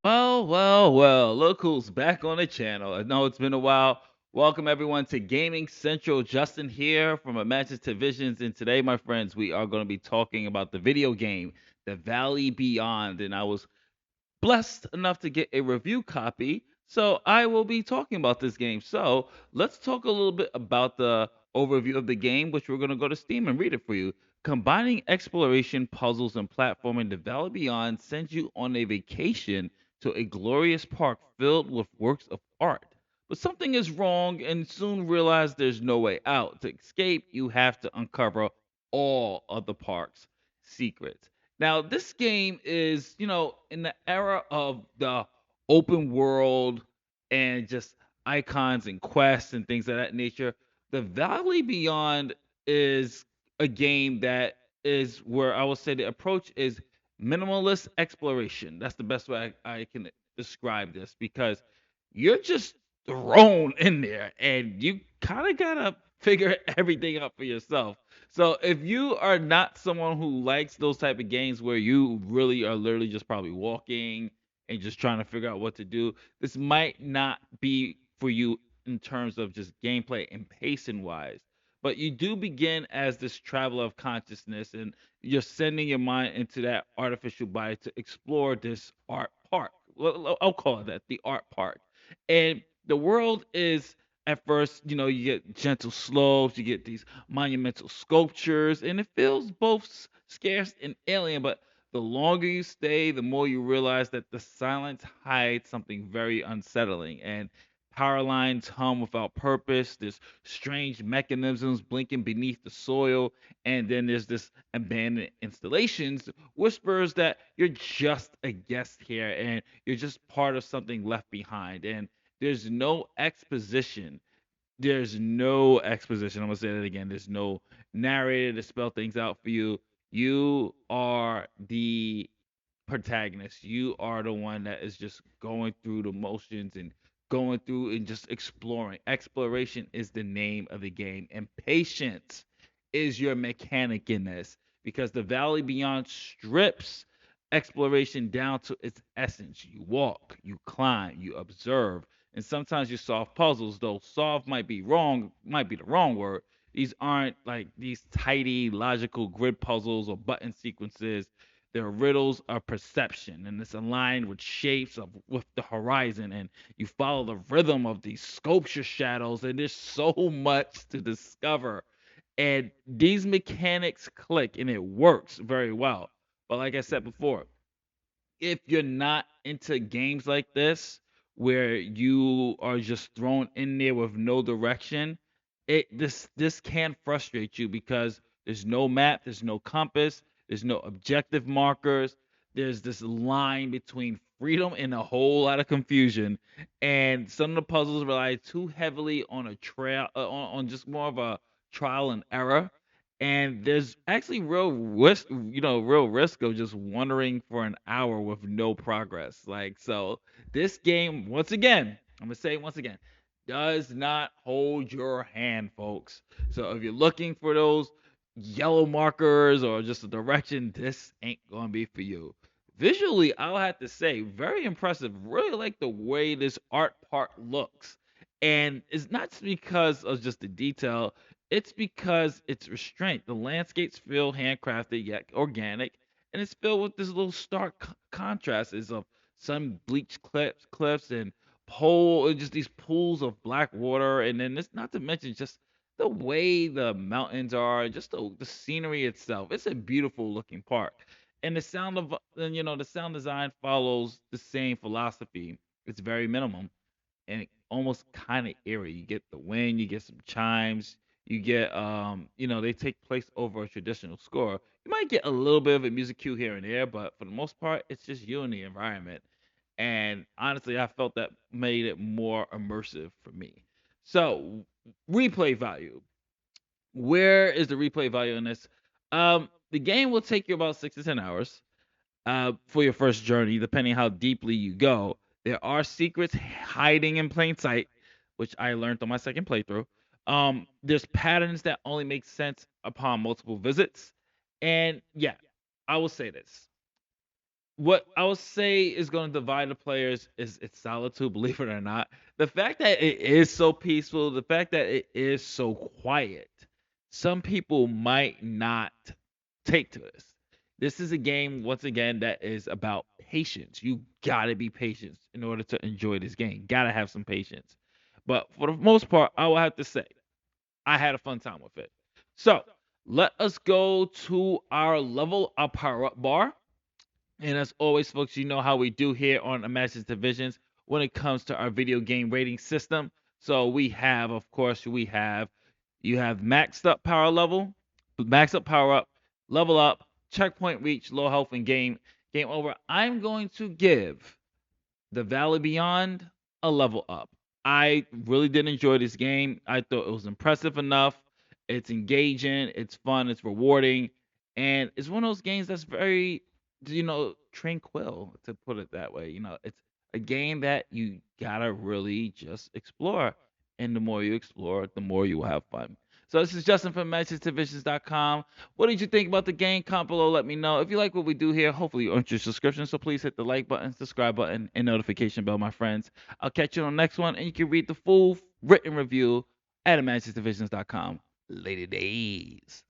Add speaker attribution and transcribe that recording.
Speaker 1: Well, look who's back on the channel. I know it's been a while. Welcome everyone to Gaming Central. Justin here from Imaginative Visions. And today, my friends, we are going to be talking about the video game, The Valley Beyond. And I was blessed enough to get a review copy. So I will be talking about this game. So let's talk a little bit about the overview of the game, which we're going to go to Steam and read it for you. Combining exploration, puzzles, and platforming, The Valley Beyond sends you on a vacation to a glorious park filled with works of art. But something is wrong, and soon realize there's no way out. To escape, you have to uncover all of the park's secrets. Now, this game is, in the era of the open world and just icons and quests and things of that nature. The Valley Beyond is a game that is where I would say the approach is minimalist exploration. That's the best way I can describe this because you're just thrown in there and you kind of gotta figure everything out for yourself. So if you are not someone who likes those type of games where you really are literally just probably walking and just trying to figure out what to do, this might not be for you in terms of just gameplay and pacing wise. But you do begin as this traveler of consciousness and you're sending your mind into that artificial body to explore this art park. Well, I'll call it that, the art park. And the world is at first, you get gentle slopes, you get these monumental sculptures, and it feels both scarce and alien. But the longer you stay, the more you realize that the silence hides something very unsettling. And power lines hum without purpose. There's strange mechanisms blinking beneath the soil. And then there's this abandoned installations, whispers that you're just a guest here and you're just part of something left behind. And there's no exposition. There's no exposition. I'm gonna say that again. There's no narrator to spell things out for you. You are the protagonist. You are the one that is just going through the motions and going through and just exploring. Exploration is the name of the game, and patience is your mechanic in this because the Valley Beyond strips exploration down to its essence. You walk, you climb, you observe, and sometimes you solve puzzles. Though solve might be wrong, might be the wrong word. These aren't like these tidy, logical grid puzzles or button sequences. They're riddles of perception, and it's aligned with shapes of with the horizon, and you follow the rhythm of these sculpture shadows, and there's so much to discover. And these mechanics click, and it works very well. But like I said before, if you're not into games like this where you are just thrown in there with no direction, this can frustrate you because there's no map, there's no compass, there's no objective markers. There's this line between freedom and a whole lot of confusion, and some of the puzzles rely too heavily on a trail, on just more of a trial and error, and there's actually real risk of just wandering for an hour with no progress. Like, so this game, once again, I'm gonna say it once again, does not hold your hand, folks. So if you're looking for those yellow markers or just a direction, this ain't gonna be for you. Visually, I'll have to say, very impressive. Really like the way this art part looks. And it's not because of just the detail, it's because it's restraint. The landscapes feel handcrafted yet organic, and it's filled with this little stark contrast of sun bleached cliffs and just these pools of black water, and then it's not to mention just the way the mountains are, just the scenery itself. It's a beautiful looking park, and the sound design follows the same philosophy. It's very minimum and almost kind of eerie. You get the wind, you get some chimes, you get they take place over a traditional score. You might get a little bit of a music cue here and there, but for the most part, it's just you and the environment. And honestly, I felt that made it more immersive for me. So, replay value. Where is the replay value in this? The game will take you about 6 to 10 hours for your first journey, depending how deeply you go. There are secrets hiding in plain sight, which I learned on my second playthrough. There's patterns that only make sense upon multiple visits. And yeah, I will say this. what I would say is going to divide the players is its solitude, believe it or not. The fact that it is so peaceful, the fact that it is so quiet, some people might not take to this. This is a game, once again, that is about patience. You gotta be patient in order to enjoy this game. Gotta have some patience. But for the most part, I will have to say I had a fun time with it. So let us go to our level up power up bar. And as always, folks, you know how we do here on Imagine Divisions when it comes to our video game rating system. So we have, of course, you have maxed up power level, maxed up power up, level up, checkpoint reach, low health, and game over. I'm going to give the Valley Beyond a level up. I really did enjoy this game. I thought it was impressive enough. It's engaging, it's fun, it's rewarding, and it's one of those games that's very, tranquil, to put it that way. It's a game that you gotta really just explore. And the more you explore, the more you will have fun. So this is Justin from MagicDivisions.com. What did you think about the game? Comment below, let me know. If you like what we do here, hopefully you earned your subscription. So please hit the like button, subscribe button, and notification bell, my friends. I'll catch you on the next one, and you can read the full written review at MagicDivisions.com. Later days.